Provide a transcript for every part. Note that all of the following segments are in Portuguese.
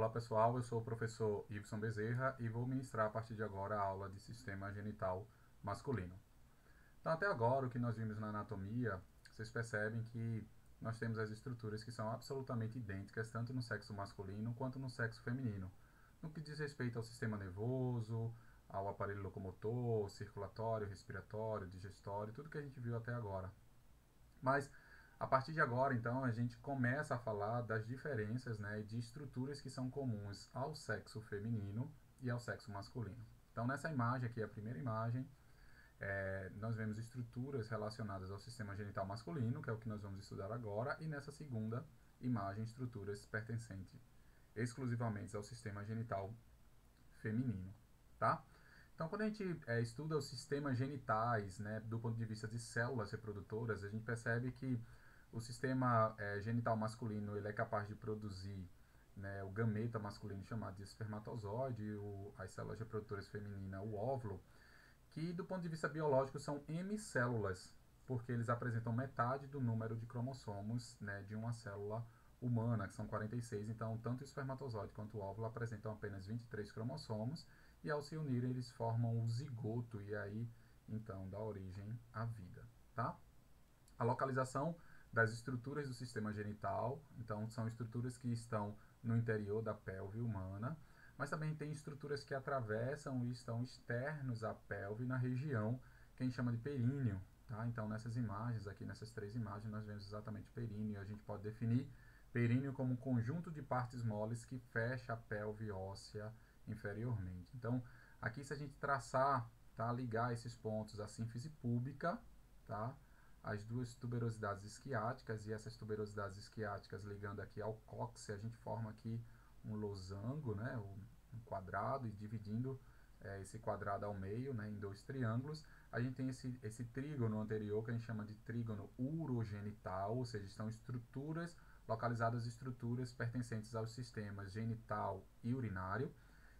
Olá pessoal, eu sou o professor Iveson Bezerra e vou ministrar a partir de agora a aula de sistema genital masculino. Então até agora o que nós vimos na anatomia, vocês percebem que nós temos as estruturas que são absolutamente idênticas tanto no sexo masculino quanto no sexo feminino. No que diz respeito ao sistema nervoso, ao aparelho locomotor, circulatório, respiratório, digestório, tudo que a gente viu até agora. Mas a partir de agora, então, a gente começa a falar das diferenças, né, de estruturas que são comuns ao sexo feminino e ao sexo masculino. Então, nessa imagem aqui, a primeira imagem, nós vemos estruturas relacionadas ao sistema genital masculino, que é o que nós vamos estudar agora, e nessa segunda imagem, estruturas pertencentes exclusivamente ao sistema genital feminino, tá? Então, quando a gente estuda os sistemas genitais, né, do ponto de vista de células reprodutoras, a gente percebe que o sistema genital masculino ele é capaz de produzir, né, o gameta masculino chamado de espermatozoide, as células reprodutoras femininas, o óvulo, que do ponto de vista biológico são hemicélulas, porque eles apresentam metade do número de cromossomos, né, de uma célula humana, que são 46. Então, tanto o espermatozoide quanto o óvulo apresentam apenas 23 cromossomos, e ao se unirem eles formam o zigoto, e aí, então, dá origem à vida, tá? A localização das estruturas do sistema genital, então são estruturas que estão no interior da pelve humana, mas também tem estruturas que atravessam e estão externos à pelve na região que a gente chama de períneo, tá? Então nessas imagens aqui, nessas três imagens, nós vemos exatamente períneo, e a gente pode definir períneo como um conjunto de partes moles que fecha a pelve óssea inferiormente. Então aqui, se a gente traçar, tá, ligar esses pontos à sínfise púbica, tá, as duas tuberosidades isquiáticas, e essas tuberosidades isquiáticas ligando aqui ao cóccix, a gente forma aqui um losango, né, um quadrado, e dividindo esse quadrado ao meio, né, em dois triângulos, a gente tem esse trígono anterior que a gente chama de trígono urogenital, ou seja, estão estruturas localizadas, estruturas pertencentes aos sistemas genital e urinário,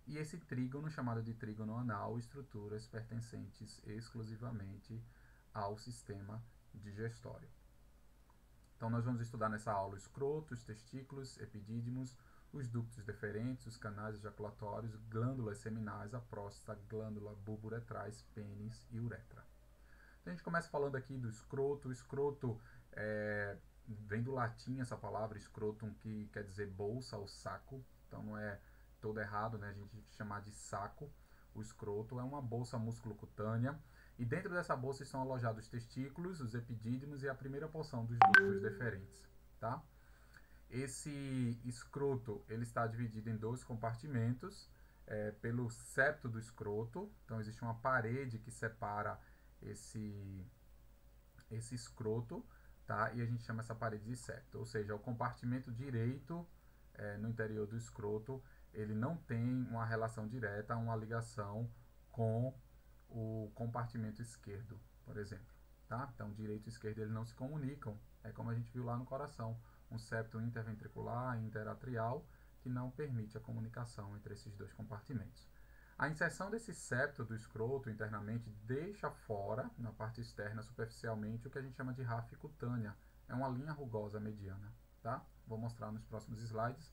e esse trígono chamado de trígono anal, estruturas pertencentes exclusivamente ao sistema digestório. Então nós vamos estudar nessa aula o escroto, os testículos, epidídimos, os ductos deferentes, os canais ejaculatórios, glândulas seminais, a próstata, glândula bulboretrais, pênis e uretra. Então a gente começa falando aqui do escroto. O escroto vem do latim essa palavra scrotum, que quer dizer bolsa ou saco. Então não é todo errado, né, a gente chamar de saco. O escroto é uma bolsa musculocutânea, e dentro dessa bolsa estão alojados os testículos, os epidídimos e a primeira porção dos ductos deferentes, tá? Esse escroto ele está dividido em dois compartimentos, pelo septo do escroto. Então existe uma parede que separa esse escroto, tá? E a gente chama essa parede de septo, ou seja, o compartimento direito no interior do escroto, ele não tem uma relação direta, uma ligação com o compartimento esquerdo, por exemplo, tá? Então, direito e esquerdo eles não se comunicam, é como a gente viu lá no coração, um septo interventricular e interatrial que não permite a comunicação entre esses dois compartimentos. A inserção desse septo do escroto internamente deixa fora, na parte externa, superficialmente, o que a gente chama de ráfia cutânea. É uma linha rugosa mediana, tá? Vou mostrar nos próximos slides.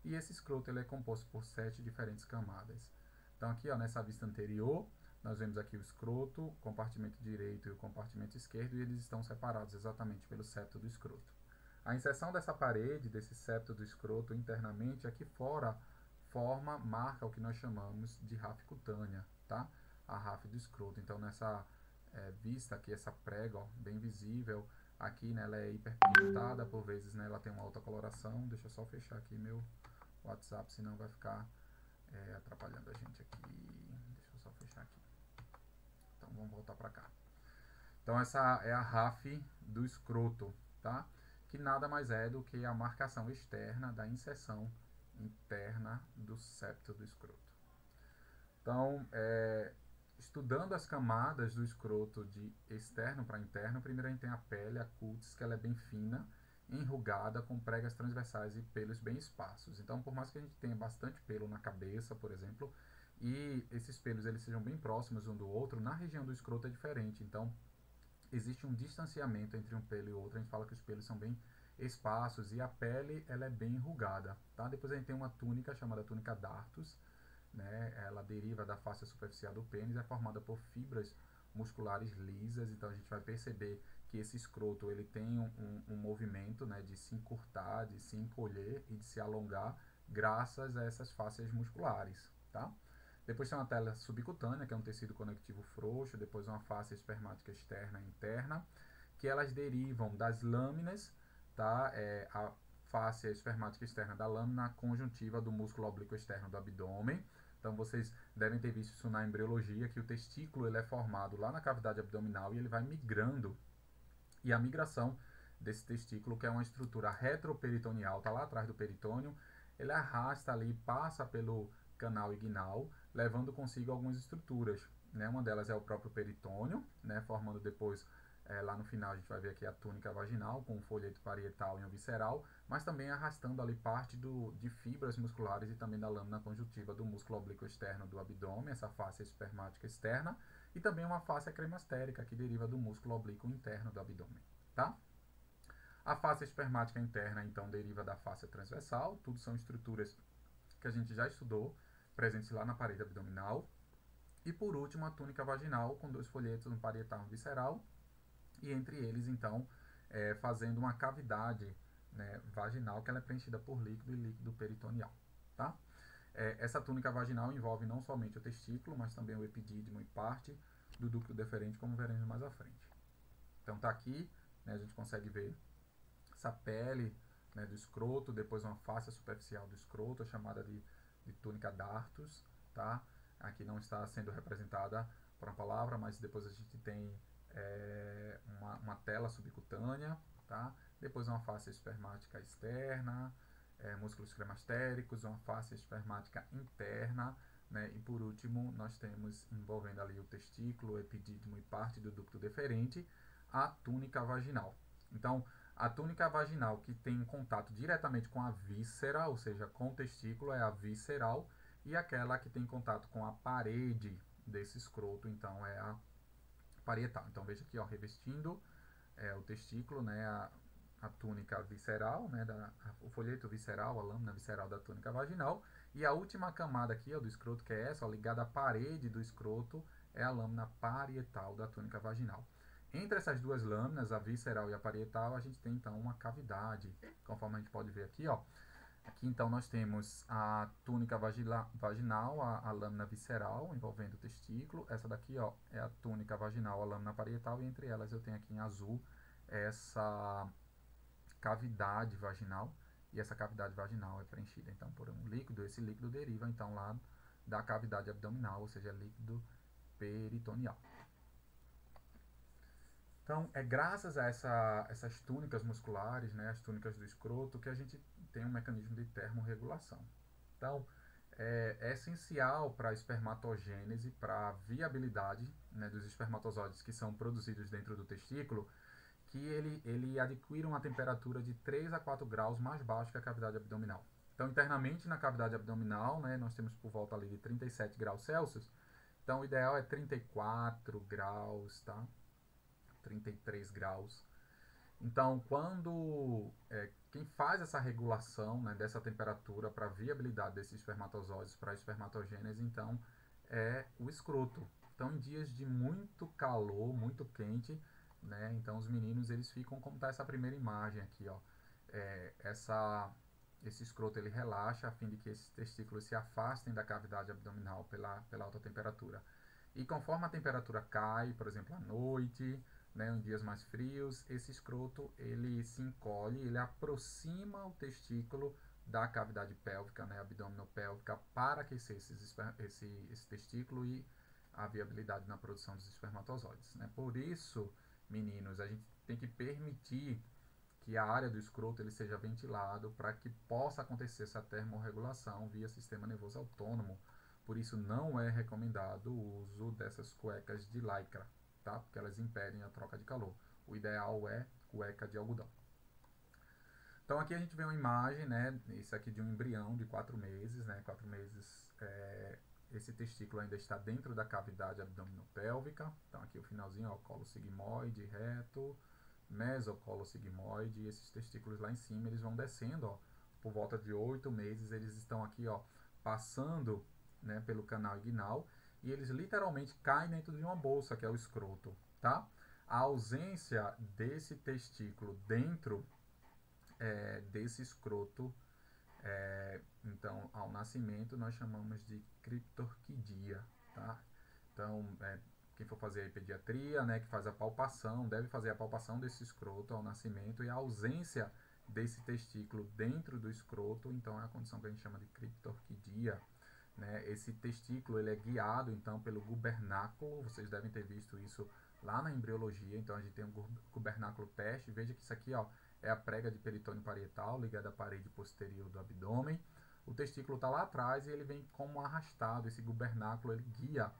E esse escroto ele é composto por 7 diferentes camadas. Então aqui, ó, nessa vista anterior, nós vemos aqui o escroto, o compartimento direito e o compartimento esquerdo, e eles estão separados exatamente pelo septo do escroto. A inserção dessa parede, desse septo do escroto internamente, aqui fora, marca o que nós chamamos de ráfia cutânea, tá? A ráfia do escroto. Então nessa vista aqui, essa prega, ó, bem visível, aqui, né, ela é hiperpigmentada, por vezes, né, ela tem uma alta coloração. Deixa eu só fechar aqui meu WhatsApp, senão vai ficar atrapalhando a gente aqui. Deixa eu só fechar aqui. Então vamos voltar para cá. Então essa é a ráfia do escroto, tá? Que nada mais é do que a marcação externa da inserção interna do septo do escroto. Então, estudando as camadas do escroto de externo para interno, primeiro a gente tem a pele, a cutis, que ela é bem fina, enrugada, com pregas transversais e pelos bem esparsos. Então, por mais que a gente tenha bastante pelo na cabeça, por exemplo, e esses pelos eles sejam bem próximos um do outro, na região do escroto é diferente. Então, existe um distanciamento entre um pelo e outro. A gente fala que os pelos são bem espaços e a pele ela é bem enrugada, tá? Depois a gente tem uma túnica chamada túnica dartus, né? Ela deriva da face superficial do pênis, é formada por fibras musculares lisas, então a gente vai perceber que esse escroto ele tem um movimento, né, de se encurtar, de se encolher e de se alongar graças a essas fáscias musculares, tá? Depois tem uma tela subcutânea, que é um tecido conectivo frouxo, depois uma face espermática externa e interna, que elas derivam das lâminas, tá? A face espermática externa da lâmina conjuntiva do músculo oblíquo externo do abdômen. Então vocês devem ter visto isso na embriologia, que o testículo ele é formado lá na cavidade abdominal e ele vai migrando. E a migração desse testículo, que é uma estrutura retroperitoneal, está lá atrás do peritônio, ele arrasta ali, passa pelo canal inguinal, levando consigo algumas estruturas, né? Uma delas é o próprio peritônio, né? Formando depois, lá no final a gente vai ver aqui a túnica vaginal, com um folheto parietal e um visceral, mas também arrastando ali parte de fibras musculares e também da lâmina conjuntiva do músculo oblíquo externo do abdômen, essa face espermática externa, e também uma face cremastérica, que deriva do músculo oblíquo interno do abdômen, tá? A face espermática interna, então, deriva da face transversal, tudo são estruturas que a gente já estudou, presentes lá na parede abdominal. E por último, a túnica vaginal, com dois folhetos, um parietal e um visceral, e entre eles, então, fazendo uma cavidade, né, vaginal, que ela é preenchida por líquido e líquido peritoneal, tá? Essa túnica vaginal envolve não somente o testículo, mas também o epidídimo e parte do ducto deferente, como veremos mais à frente. Então tá aqui, né, a gente consegue ver essa pele, né, do escroto, depois uma face superficial do escroto, chamada de túnica dartus, tá? Aqui não está sendo representada por uma palavra, mas depois a gente tem uma tela subcutânea, tá? Depois uma face espermática externa, músculos cremastéricos, uma face espermática interna, né? E por último nós temos envolvendo ali o testículo, o epidídimo e parte do ducto deferente, a túnica vaginal. Então, a túnica vaginal que tem contato diretamente com a víscera, ou seja, com o testículo, é a visceral, e aquela que tem contato com a parede desse escroto, então é a parietal. Então veja aqui, ó, revestindo o testículo, né, a túnica visceral, né, o folheto visceral, a lâmina visceral da túnica vaginal, e a última camada aqui, ó, do escroto, que é essa, ó, ligada à parede do escroto, é a lâmina parietal da túnica vaginal. Entre essas duas lâminas, a visceral e a parietal, a gente tem então uma cavidade, conforme a gente pode ver aqui, ó. Aqui então nós temos a túnica vaginal, a lâmina visceral envolvendo o testículo. Essa daqui, ó, é a túnica vaginal, a lâmina parietal, e entre elas eu tenho aqui em azul essa cavidade vaginal, e essa cavidade vaginal é preenchida então por um líquido. Esse líquido deriva então lá da cavidade abdominal, ou seja, líquido peritoneal. Então, é graças a essas túnicas musculares, né, as túnicas do escroto, que a gente tem um mecanismo de termorregulação. Então, é essencial para a espermatogênese, para a viabilidade, né, dos espermatozoides que são produzidos dentro do testículo, que ele adquira uma temperatura de 3 a 4 graus mais baixa que a cavidade abdominal. Então, internamente na cavidade abdominal, né, nós temos por volta ali de 37 graus Celsius. Então, o ideal é 34 graus, tá? 33 graus. Então, quando quem faz essa regulação, né, dessa temperatura para a viabilidade desses espermatozoides, para a espermatogênese, então, é o escroto. Então, em dias de muito calor, muito quente, né, então os meninos eles ficam como está essa primeira imagem aqui, ó, esse escroto ele relaxa a fim de que esses testículos se afastem da cavidade abdominal pela alta temperatura. E conforme a temperatura cai, por exemplo, à noite, né, em dias mais frios, esse escroto ele se encolhe, ele aproxima o testículo da cavidade pélvica, né, abdominopélvica, para aquecer esse testículo e a viabilidade na produção dos espermatozoides, né? Por isso, meninos, a gente tem que permitir que a área do escroto ele seja ventilado para que possa acontecer essa termorregulação via sistema nervoso autônomo. Por isso não é recomendado o uso dessas cuecas de lycra, tá? Porque elas impedem a troca de calor. O ideal é cueca de algodão. Então aqui a gente vê uma imagem, né? Isso aqui de um embrião de 4 meses, né? 4 meses, esse testículo ainda está dentro da cavidade abdominopélvica. Então aqui o finalzinho, ó, colo sigmoide reto, mesocolo sigmoide, e esses testículos lá em cima, eles vão descendo, ó, por volta de 8 meses, eles estão aqui, ó, passando, né, pelo canal inguinal, e eles literalmente caem dentro de uma bolsa, que é o escroto, tá? A ausência desse testículo dentro desse escroto, então, ao nascimento, nós chamamos de criptorquidia, tá? Então, quem for fazer a pediatria, né, que faz a palpação, deve fazer a palpação desse escroto ao nascimento, e a ausência desse testículo dentro do escroto, então é a condição que a gente chama de criptorquidia, né? Esse testículo, ele é guiado, então, pelo gubernáculo, vocês devem ter visto isso lá na embriologia, então a gente tem um gubernáculo teste, veja que isso aqui, ó, é a prega de peritônio parietal ligada à parede posterior do abdômen. O testículo está lá atrás e ele vem como arrastado, esse gubernáculo, ele guia,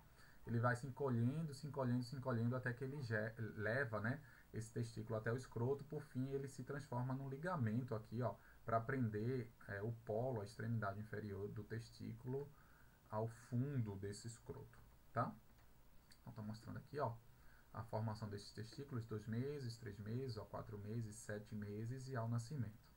ele vai se encolhendo, se encolhendo, se encolhendo, até que ele leva, né, esse testículo até o escroto. Por fim, ele se transforma num ligamento aqui, ó, para prender o polo, a extremidade inferior do testículo ao fundo desse escroto, tá? Então, estou mostrando aqui, ó, a formação desses testículos, 2 meses, 3 meses, ó, 4 meses, 7 meses e ao nascimento.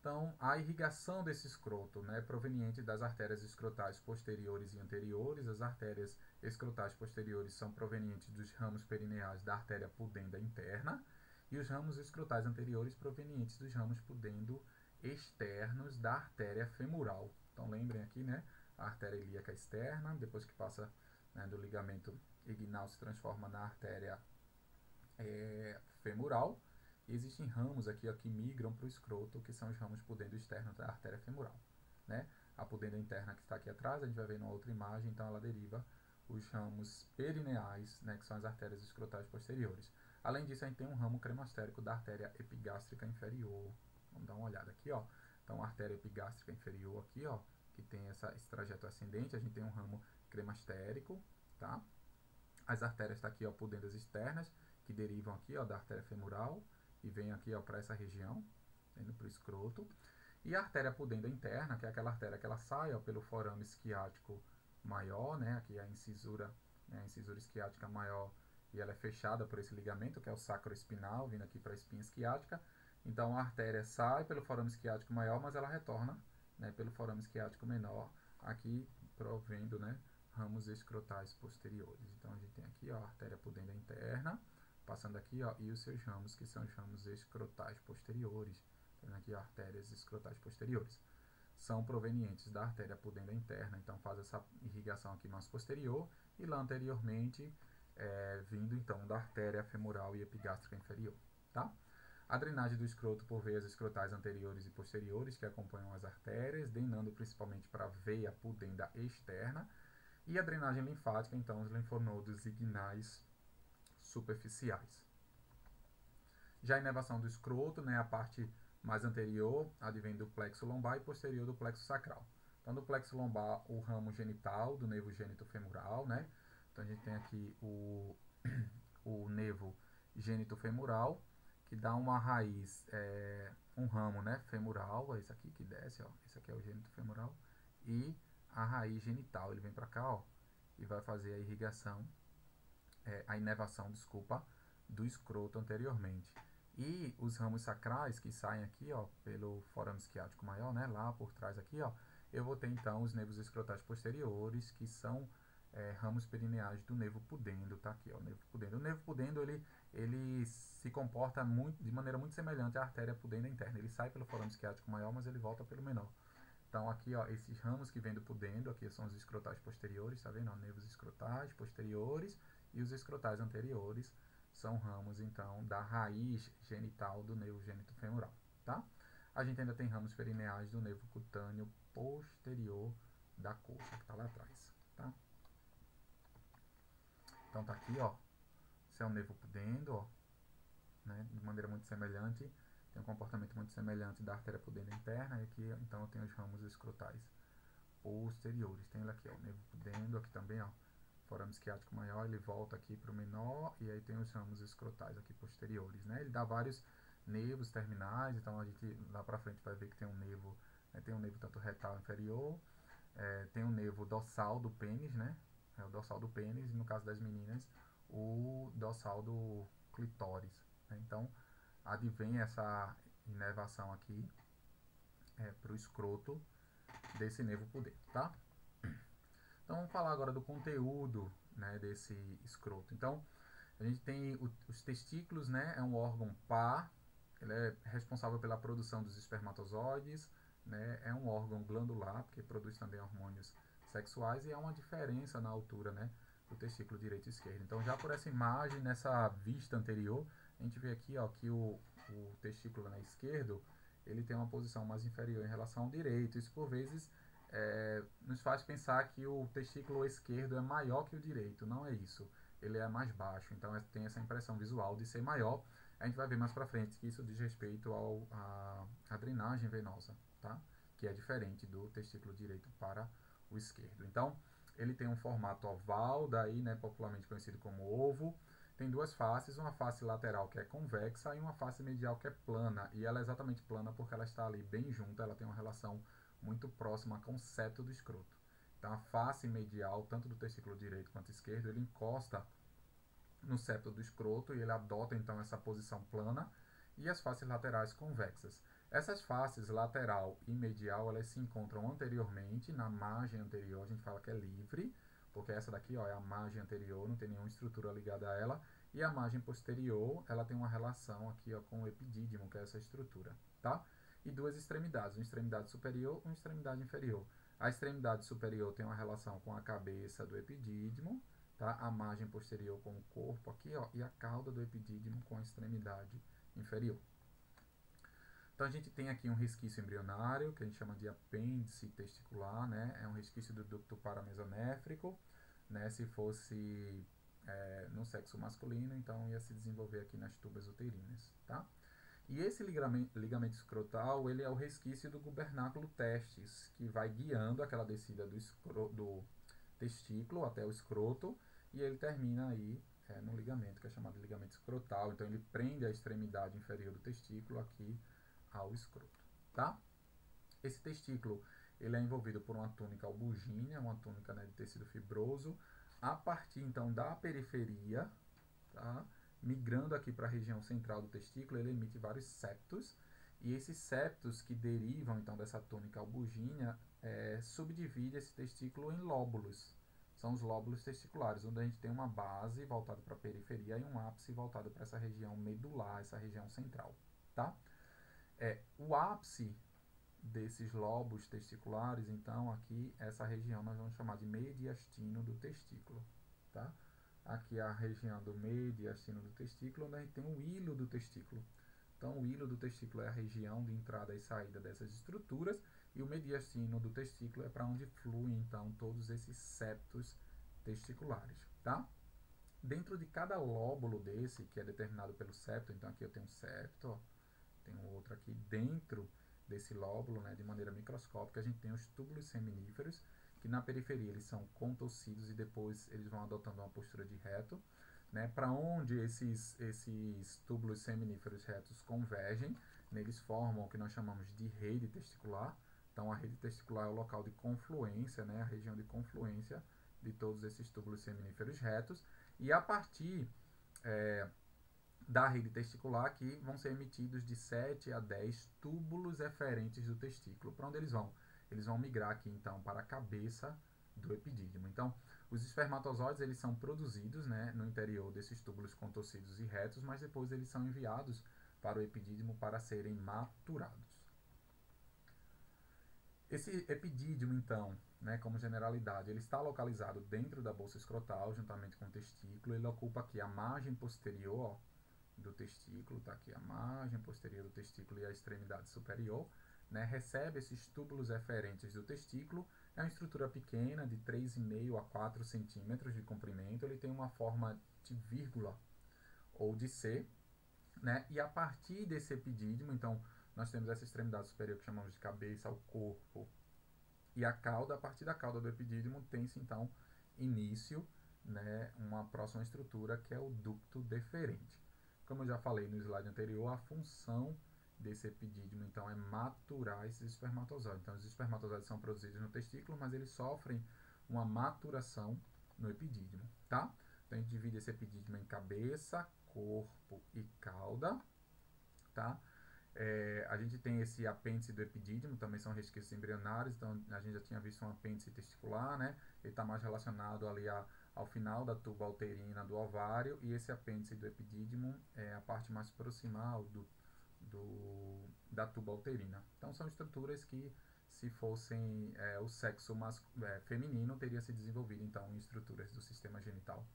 Então, a irrigação desse escroto, né, proveniente das artérias escrotais posteriores e anteriores. As artérias escrotais posteriores são provenientes dos ramos perineais da artéria pudenda interna, e os ramos escrotais anteriores provenientes dos ramos pudendo externos da artéria femoral. Então, lembrem aqui, né, a artéria ilíaca externa, depois que passa, né, do ligamento inguinal, se transforma na artéria femoral. E existem ramos aqui, ó, que migram para o escroto, que são os ramos pudendo externos da artéria femoral, né? A pudenda interna, que está aqui atrás, a gente vai ver numa outra imagem, então ela deriva os ramos perineais, né, que são as artérias escrotais posteriores. Além disso, a gente tem um ramo cremastérico da artéria epigástrica inferior. Vamos dar uma olhada aqui, ó. Então, a artéria epigástrica inferior aqui, ó, que tem esse trajeto ascendente, a gente tem um ramo cremastérico, tá? As artérias estão aqui, ó, pudendas externas, que derivam aqui, ó, da artéria femoral, e vem aqui, ó, para essa região, indo para o escroto. E a artéria pudenda interna, que é aquela artéria que ela sai, ó, pelo forame isquiático maior, né? Aqui é a incisura, né, a incisura isquiática maior, e ela é fechada por esse ligamento, que é o sacroespinal, vindo aqui para a espinha isquiática. Então, a artéria sai pelo forame isquiático maior, mas ela retorna, né, pelo forame isquiático menor, aqui provendo, né, ramos escrotais posteriores. Então, a gente tem aqui, ó, a artéria pudenda interna, passando aqui, ó, e os seus ramos, que são os ramos escrotais posteriores. Tendo aqui, ó, artérias escrotais posteriores. São provenientes da artéria pudenda interna, então faz essa irrigação aqui mais posterior, e lá anteriormente, vindo então da artéria femoral e epigástrica inferior, tá? A drenagem do escroto por veias escrotais anteriores e posteriores, que acompanham as artérias, drenando principalmente para a veia pudenda externa, e a drenagem linfática, então os linfonodos inguinais superficiais. Já a inervação do escroto, né, a parte mais anterior, advém do plexo lombar, e posterior do plexo sacral. Então, do plexo lombar, o ramo genital do nervo gênito femoral, né? Então, a gente tem aqui o nervo gênito femoral, que dá uma raiz, um ramo, né, femoral, é esse aqui que desce, ó, esse aqui é o gênito femoral, e a raiz genital, ele vem para cá, ó, e vai fazer a irrigação, a inervação, desculpa, do escroto anteriormente. E os ramos sacrais que saem aqui, ó, pelo forame isquiático maior, né, lá por trás aqui, ó, eu vou ter então os nervos escrotais posteriores, que são ramos perineais do nervo pudendo, tá aqui, ó, o nervo pudendo. O nervo pudendo, ele se comporta de maneira muito semelhante à artéria pudenda interna. Ele sai pelo forame isquiático maior, mas ele volta pelo menor. Então, aqui, ó, esses ramos que vêm do pudendo, aqui são os escrotais posteriores, tá vendo? Ó, nervos escrotais posteriores, e os escrotais anteriores são ramos, então, da raiz genital do nervo gênito femoral, tá? A gente ainda tem ramos perineais do nervo cutâneo posterior da coxa, que está lá atrás, tá? Então, tá aqui, ó, esse é o nervo pudendo, ó, né, de maneira muito semelhante, tem um comportamento muito semelhante da artéria pudenda interna, e aqui, então, eu tenho os ramos escrotais posteriores. Tem ele aqui, ó, o nervo pudendo, aqui também, ó, forame isquiático maior, ele volta aqui para o menor, e aí tem os ramos escrotais aqui posteriores, né? Ele dá vários nervos terminais, então a gente lá para frente vai ver que tem um nervo, tem um nervo tanto retal inferior, tem um nervo dorsal do pênis, né? É o dorsal do pênis, e no caso das meninas, o dorsal do clitóris, né? Então, advém essa inervação aqui para o escroto desse nervo pudente, tá? Então, vamos falar agora do conteúdo, né, desse escroto. Então, a gente tem os testículos, né, é um órgão par, ele é responsável pela produção dos espermatozoides, né, é um órgão glandular, porque produz também hormônios sexuais, e há uma diferença na altura, né, do testículo direito e esquerdo. Então, já por essa imagem, nessa vista anterior, a gente vê aqui, ó, que o testículo na esquerdo, ele tem uma posição mais inferior em relação ao direito. Isso, por vezes, nos faz pensar que o testículo esquerdo é maior que o direito. Não é isso. Ele é mais baixo, então tem essa impressão visual de ser maior. A gente vai ver mais pra frente que isso diz respeito à drenagem venosa, tá? Que é diferente do testículo direito para o esquerdo. Então, ele tem um formato oval, daí, né, popularmente conhecido como ovo. Tem duas faces, uma face lateral que é convexa e uma face medial que é plana. E ela é exatamente plana porque ela está ali bem junta, ela tem uma relação muito próxima com o septo do escroto. Então, a face medial, tanto do testículo direito quanto esquerdo, ele encosta no septo do escroto e ele adota então essa posição plana, e as faces laterais convexas. Essas faces lateral e medial, elas se encontram anteriormente, na margem anterior, a gente fala que é livre, porque essa daqui, ó, é a margem anterior, não tem nenhuma estrutura ligada a ela, e a margem posterior, ela tem uma relação aqui, ó, com o epidídimo, que é essa estrutura, tá? E duas extremidades, uma extremidade superior e uma extremidade inferior. A extremidade superior tem uma relação com a cabeça do epidídimo, tá? A margem posterior com o corpo aqui, ó, e a cauda do epidídimo com a extremidade inferior. Então, a gente tem aqui um resquício embrionário, que a gente chama de apêndice testicular, né? É um resquício do ducto paramesonéfrico, né? Se fosse no sexo masculino, então ia se desenvolver aqui nas tubas uterinas, tá? E esse ligamento escrotal, ele é o resquício do gubernáculo testis, que vai guiando aquela descida do testículo até o escroto, e ele termina aí no ligamento, que é chamado de ligamento escrotal. Então, ele prende a extremidade inferior do testículo aqui ao escroto, tá? Esse testículo, ele é envolvido por uma túnica albugínea, uma túnica, né, de tecido fibroso, a partir, então, da periferia, tá? Migrando aqui para a região central do testículo, ele emite vários septos, e esses septos que derivam, então, dessa túnica albugínea, subdivide esse testículo em lóbulos. São os lóbulos testiculares, onde a gente tem uma base voltada para a periferia e um ápice voltado para essa região medular, essa região central, tá? O ápice desses lobos testiculares, então, aqui, essa região nós vamos chamar de mediastino do testículo, tá? Aqui é a região do mediastino do testículo, onde a gente tem o hilo do testículo. Então, o hilo do testículo é a região de entrada e saída dessas estruturas, e o mediastino do testículo é para onde fluem, então, todos esses septos testiculares, tá? Dentro de cada lóbulo desse, que é determinado pelo septo, então aqui eu tenho um septo, ó, tem um outro aqui dentro desse lóbulo, né, de maneira microscópica, a gente tem os túbulos seminíferos, que na periferia eles são contorcidos e depois eles vão adotando uma postura de reto, né, para onde esses túbulos seminíferos retos convergem, né, eles formam o que nós chamamos de rede testicular. Então, a rede testicular é o local de confluência, né, a região de confluência de todos esses túbulos seminíferos retos, e a partir da rede testicular, que vão ser emitidos de 7 a 10 túbulos eferentes do testículo. Para onde eles vão? Eles vão migrar aqui, então, para a cabeça do epidídimo. Então, os espermatozoides, eles são produzidos, né, no interior desses túbulos contorcidos e retos, mas depois eles são enviados para o epidídimo para serem maturados. Esse epidídimo, então, né, como generalidade, ele está localizado dentro da bolsa escrotal, juntamente com o testículo. Ele ocupa aqui a margem posterior, ó, do testículo, tá aqui a margem posterior do testículo e a extremidade superior, né, recebe esses túbulos eferentes do testículo. É uma estrutura pequena, de 3,5 a 4 centímetros de comprimento. Ele tem uma forma de vírgula ou de C, né, e a partir desse epidídimo, então, nós temos essa extremidade superior que chamamos de cabeça, o corpo e a cauda. A partir da cauda do epidídimo tem-se, então, início, né, uma próxima estrutura que é o ducto deferente. Como eu já falei no slide anterior, a função desse epidídimo, então, é maturar esses espermatozoides. Então, os espermatozoides são produzidos no testículo, mas eles sofrem uma maturação no epidídimo, tá? Então, a gente divide esse epidídimo em cabeça, corpo e cauda, tá? A gente tem esse apêndice do epidídimo, também são resquícios embrionários, então a gente já tinha visto um apêndice testicular, né? Ele está mais relacionado ali ao final da tuba uterina do ovário, e esse apêndice do epidídimo é a parte mais proximal da tuba uterina. Então são estruturas que, se fossem o sexo feminino, teria se desenvolvido então em estruturas do sistema genital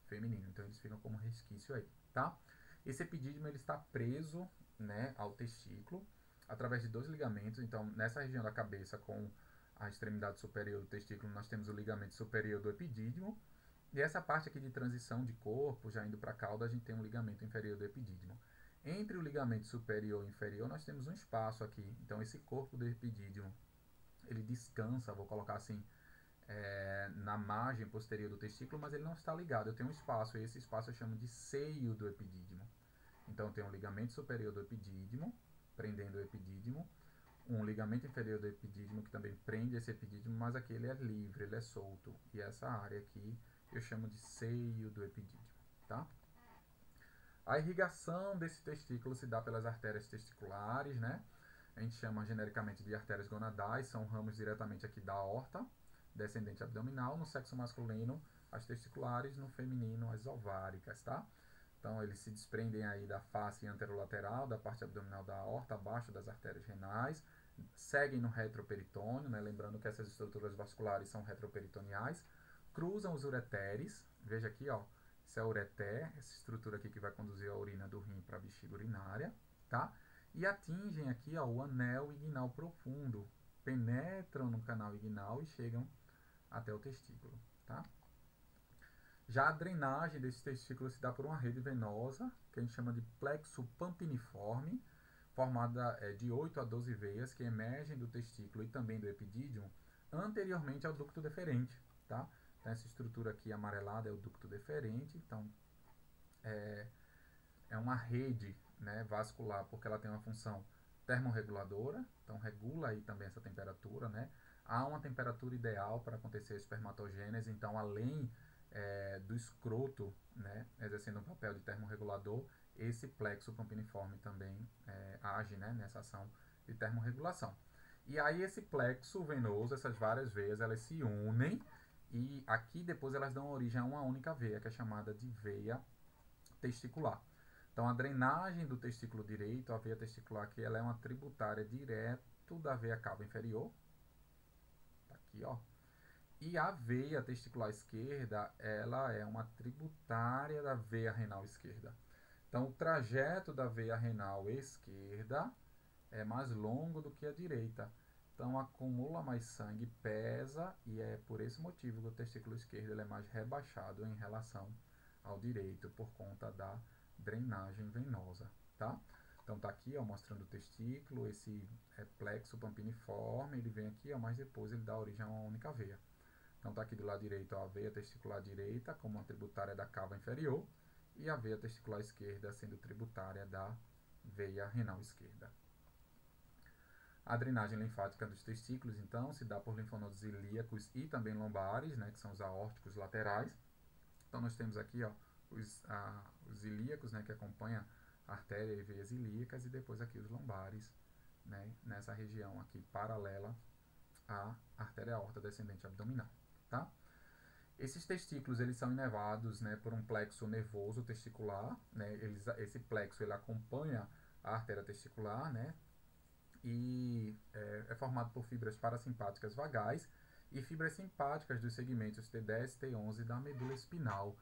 feminino. Então eles ficam como resquício aí, tá? Esse epidídimo ele está preso, né, ao testículo através de dois ligamentos. Então nessa região da cabeça, com a extremidade superior do testículo, nós temos o ligamento superior do epidídimo, e essa parte aqui de transição de corpo, já indo para a cauda, a gente tem um ligamento inferior do epidídimo. Entre o ligamento superior e inferior nós temos um espaço aqui. Então esse corpo do epidídimo ele descansa, vou colocar assim, na margem posterior do testículo, mas ele não está ligado. Eu tenho um espaço, e esse espaço eu chamo de seio do epidídimo. Então eu tenho um ligamento superior do epidídimo, prendendo o epidídimo, um ligamento inferior do epidídimo que também prende esse epidídimo, mas aqui ele é livre, ele é solto. E essa área aqui eu chamo de seio do epidídimo, tá? A irrigação desse testículo se dá pelas artérias testiculares, né? A gente chama genericamente de artérias gonadais, são ramos diretamente aqui da aorta descendente abdominal. No sexo masculino, as testiculares; no feminino, as ováricas, tá? Então, eles se desprendem aí da face anterolateral, da parte abdominal da aorta, abaixo das artérias renais, seguem no retroperitônio, né? Lembrando que essas estruturas vasculares são retroperitoneais, cruzam os ureteres, veja aqui, ó, isso é o ureter, essa estrutura aqui que vai conduzir a urina do rim para a bexiga urinária, tá? E atingem aqui, ó, o anel inguinal profundo, penetram no canal inguinal e chegam até o testículo, tá? Já a drenagem desse testículo se dá por uma rede venosa, que a gente chama de plexo pampiniforme, formada de 8 a 12 veias que emergem do testículo e também do epidídimo anteriormente ao ducto deferente, tá? Então, essa estrutura aqui amarelada é o ducto deferente. Então, é uma rede, né, vascular, porque ela tem uma função termorreguladora, então regula aí também essa temperatura, né? Há uma temperatura ideal para acontecer a espermatogênese, então além do escroto, né, exercendo um papel de termorregulador, esse plexo pampiniforme também age, né, nessa ação de termorregulação. E aí esse plexo venoso, essas várias veias, elas se unem, e aqui depois elas dão origem a uma única veia, que é chamada de veia testicular. Então, a drenagem do testículo direito, a veia testicular aqui, ela é uma tributária direto da veia cava inferior. Tá aqui, ó. E a veia testicular esquerda, ela é uma tributária da veia renal esquerda. Então, o trajeto da veia renal esquerda é mais longo do que a direita. Então, acumula mais sangue, pesa, e é por esse motivo que o testículo esquerdo ele é mais rebaixado em relação ao direito, por conta da drenagem venosa, tá? Então tá aqui, ó, mostrando o testículo, esse plexo pampiniforme, ele vem aqui, ó, mas depois ele dá origem a uma única veia. Então tá aqui do lado direito, ó, a veia testicular direita como uma tributária da cava inferior, e a veia testicular esquerda sendo tributária da veia renal esquerda. A drenagem linfática dos testículos, então, se dá por linfonodos ilíacos e também lombares, né, que são os aórticos laterais. Então nós temos aqui, ó, os ilíacos, né, que acompanham a artéria e veias ilíacas, e depois aqui os lombares, né, nessa região aqui paralela à artéria aorta descendente abdominal, tá? Esses testículos, eles são inervados, né, por um plexo nervoso testicular, né? Esse plexo ele acompanha a artéria testicular, né, e é formado por fibras parasimpáticas vagais e fibras simpáticas dos segmentos T10 e T11 da medula espinal.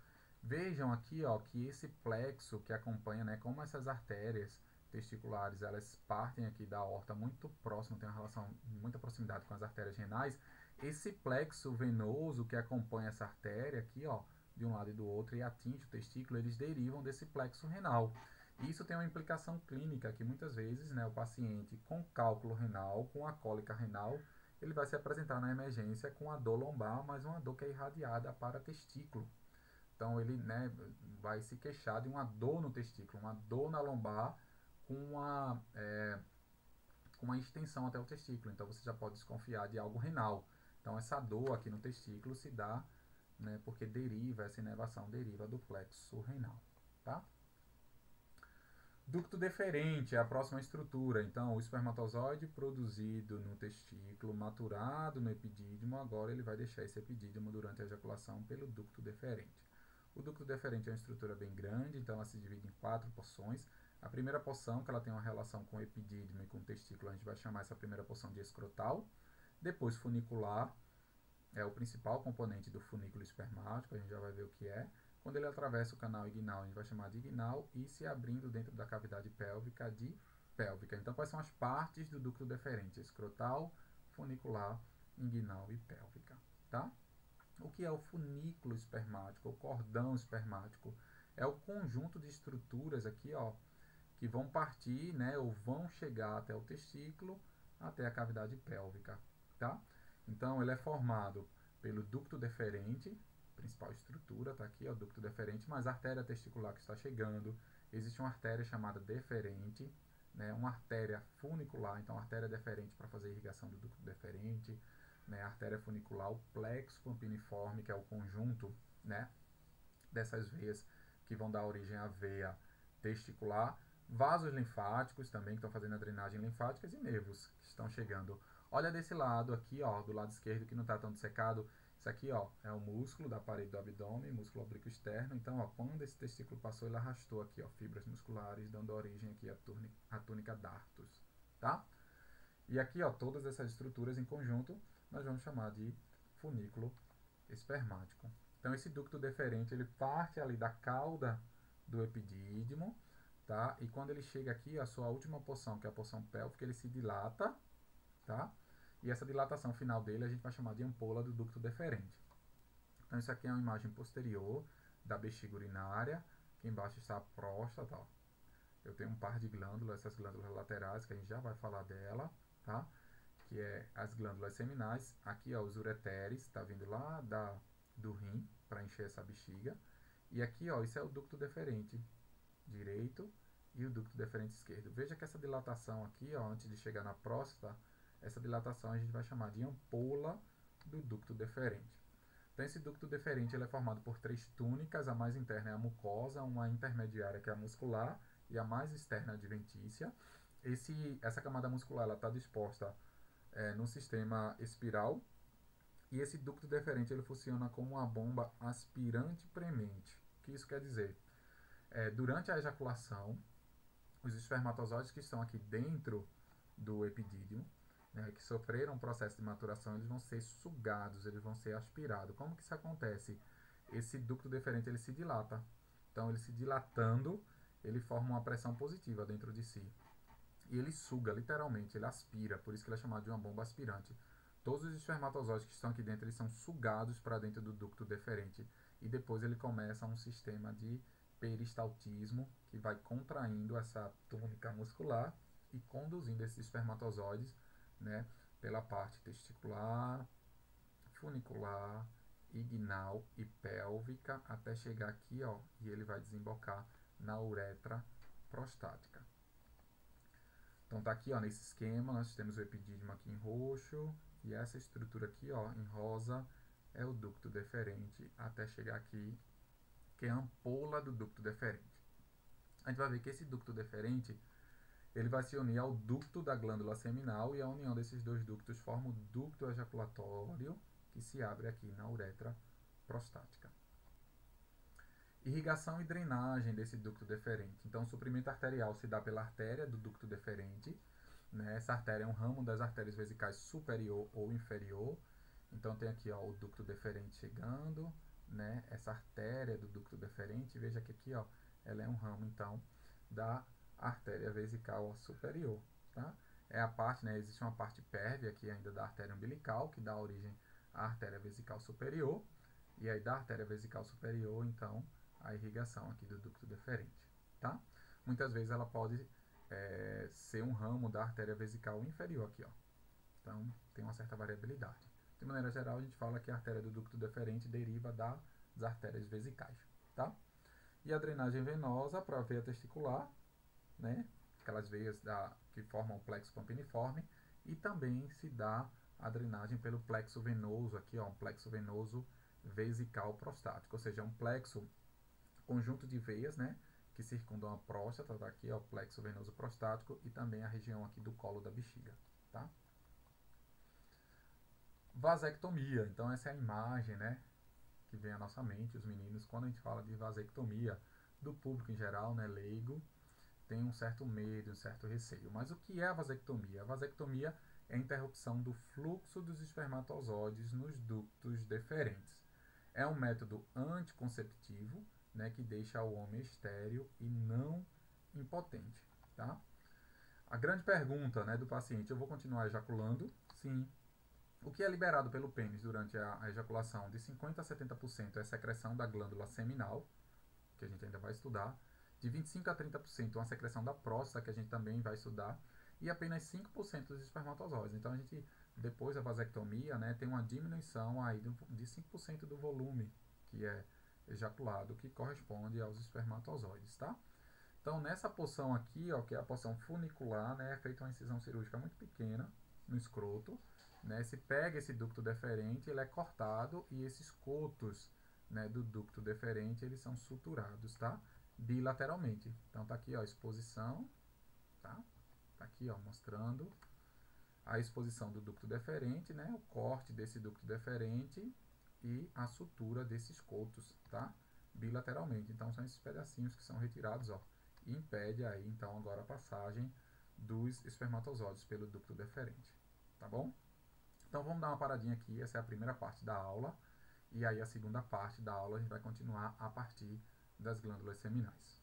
Vejam aqui, ó, que esse plexo que acompanha, né, como essas artérias testiculares, elas partem aqui da aorta muito próximo, tem uma relação, muita proximidade com as artérias renais. Esse plexo venoso que acompanha essa artéria aqui, ó, de um lado e do outro, e atinge o testículo, eles derivam desse plexo renal. Isso tem uma implicação clínica que muitas vezes, né, o paciente com cálculo renal, com a cólica renal, ele vai se apresentar na emergência com a dor lombar, mas uma dor que é irradiada para testículo. Então ele, né, vai se queixar de uma dor no testículo, uma dor na lombar com uma extensão até o testículo. Então você já pode desconfiar de algo renal. Então essa dor aqui no testículo se dá, né, porque essa inervação deriva do plexo renal, tá? Ducto deferente é a próxima estrutura. Então, o espermatozoide produzido no testículo, maturado no epidídimo, agora ele vai deixar esse epidídimo durante a ejaculação pelo ducto deferente. O ducto deferente é uma estrutura bem grande, então ela se divide em 4 porções. A primeira porção, que ela tem uma relação com o epidídimo e com o testículo, a gente vai chamar essa primeira porção de escrotal. Depois, funicular, é o principal componente do funículo espermático, a gente já vai ver o que é. Quando ele atravessa o canal inguinal, a gente vai chamar de inguinal, e se abrindo dentro da cavidade pélvica, de pélvica. Então, quais são as partes do ducto deferente? Escrotal, funicular, inguinal e pélvica, tá? O que é o funículo espermático, o cordão espermático? É o conjunto de estruturas aqui, ó, que vão partir, né, ou vão chegar até o testículo, até a cavidade pélvica, tá? Então, ele é formado pelo ducto deferente, principal estrutura, tá aqui, ó, o ducto deferente, mas a artéria testicular que está chegando, existe uma artéria chamada deferente, né, uma artéria funicular, então a artéria deferente para fazer a irrigação do ducto deferente, né, a artéria funicular, o plexo campiniforme, que é o conjunto, né, dessas veias que vão dar origem à veia testicular, vasos linfáticos também que estão fazendo a drenagem linfática e nervos que estão chegando. Olha desse lado aqui, ó, do lado esquerdo que não está tão dissecado. Isso aqui, ó, é o músculo da parede do abdômen, músculo oblíquo externo. Então, ó, quando esse testículo passou, ele arrastou aqui, ó, fibras musculares, dando origem aqui à túnica dartos, tá? E aqui, ó, todas essas estruturas em conjunto, nós vamos chamar de funículo espermático. Então, esse ducto deferente, ele parte ali da cauda do epidídimo, tá? E quando ele chega aqui, a sua última porção, que é a porção pélvica, ele se dilata, tá? E essa dilatação final dele a gente vai chamar de ampola do ducto deferente. Então, isso aqui é uma imagem posterior da bexiga urinária. Aqui embaixo está a próstata, ó. Eu tenho um par de glândulas, essas glândulas laterais, que a gente já vai falar dela, tá? Que é as glândulas seminais. Aqui, ó, os ureteres, tá vindo lá do rim para encher essa bexiga. E aqui, ó, isso é o ducto deferente direito e o ducto deferente esquerdo. Veja que essa dilatação aqui, ó, antes de chegar na próstata, essa dilatação a gente vai chamar de ampola do ducto deferente. Então, esse ducto deferente ele é formado por 3 túnicas. A mais interna é a mucosa, uma intermediária que é a muscular e a mais externa é a adventícia. Essa camada muscular está disposta no sistema espiral. E esse ducto deferente ele funciona como uma bomba aspirante-premente. O que isso quer dizer? Durante a ejaculação, os espermatozoides que estão aqui dentro do epidídimo, né, que sofreram um processo de maturação, eles vão ser sugados, eles vão ser aspirados. Como que isso acontece? Esse ducto deferente ele se dilata. Então, ele se dilatando, ele forma uma pressão positiva dentro de si. E ele suga, literalmente, ele aspira, por isso que ele é chamado de uma bomba aspirante. Todos os espermatozoides que estão aqui dentro, eles são sugados para dentro do ducto deferente. E depois ele começa um sistema de peristaltismo, que vai contraindo essa túnica muscular e conduzindo esses espermatozoides, né, pela parte testicular, funicular, inguinal e pélvica, até chegar aqui, ó, e ele vai desembocar na uretra prostática. Então tá aqui, ó, nesse esquema, nós temos o epidídimo aqui em roxo, e essa estrutura aqui, ó, em rosa, é o ducto deferente, até chegar aqui, que é a ampola do ducto deferente. A gente vai ver que esse ducto deferente, ele vai se unir ao ducto da glândula seminal, e a união desses dois ductos forma o ducto ejaculatório, que se abre aqui na uretra prostática. Irrigação e drenagem desse ducto deferente. Então, o suprimento arterial se dá pela artéria do ducto deferente, né? Essa artéria é um ramo das artérias vesicais superior ou inferior. Então, tem aqui, ó, o ducto deferente chegando, né? Essa artéria do ducto deferente, veja que aqui, ó, ela é um ramo, então, da artéria vesical superior, tá? É a parte, né? Existe uma parte pérvia aqui ainda da artéria umbilical, que dá origem à artéria vesical superior. E aí, da artéria vesical superior, então, a irrigação aqui do ducto deferente, tá? Muitas vezes ela pode ser um ramo da artéria vesical inferior aqui, ó. Então, tem uma certa variabilidade. De maneira geral, a gente fala que a artéria do ducto deferente deriva das artérias vesicais, tá? E a drenagem venosa para a veia testicular, né? Aquelas veias que formam o plexo campiniforme, e também se dá a drenagem pelo plexo venoso aqui, ó, um plexo venoso vesical prostático, ou seja, um plexo conjunto de veias, né, que que circundam a próstata, tá aqui, ó, o plexo venoso prostático e também a região aqui do colo da bexiga, tá? Vasectomia, então essa é a imagem, né, que vem à nossa mente, os meninos, quando a gente fala de vasectomia, do público em geral, né, leigo, tem um certo medo, um certo receio. Mas o que é a vasectomia? A vasectomia é a interrupção do fluxo dos espermatozoides nos ductos deferentes. É um método anticonceptivo, né, que deixa o homem estéril e não impotente, tá? A grande pergunta, né, do paciente, eu vou continuar ejaculando? Sim. O que é liberado pelo pênis durante a ejaculação? De 50% a 70% é secreção da glândula seminal, que a gente ainda vai estudar. De 25% a 30% uma secreção da próstata, que a gente também vai estudar. E apenas 5% dos espermatozoides. Então, a gente, depois da vasectomia, né, tem uma diminuição aí de 5% do volume que é ejaculado, que corresponde aos espermatozoides, tá? Então, nessa porção aqui, ó, que é a porção funicular, né, é feita uma incisão cirúrgica muito pequena no escroto, né? Se pega esse ducto deferente, ele é cortado e esses cotos, né, do ducto deferente, eles são suturados, tá? Bilateralmente. Então, tá aqui, ó, a exposição, tá? Tá aqui, ó, mostrando a exposição do ducto deferente, né, o corte desse ducto deferente e a sutura desses cotos, tá? Bilateralmente. Então, são esses pedacinhos que são retirados, ó, e impede aí, então, agora a passagem dos espermatozoides pelo ducto deferente, tá bom? Então, vamos dar uma paradinha aqui, essa é a primeira parte da aula, e aí a segunda parte da aula a gente vai continuar a partir das glândulas seminais.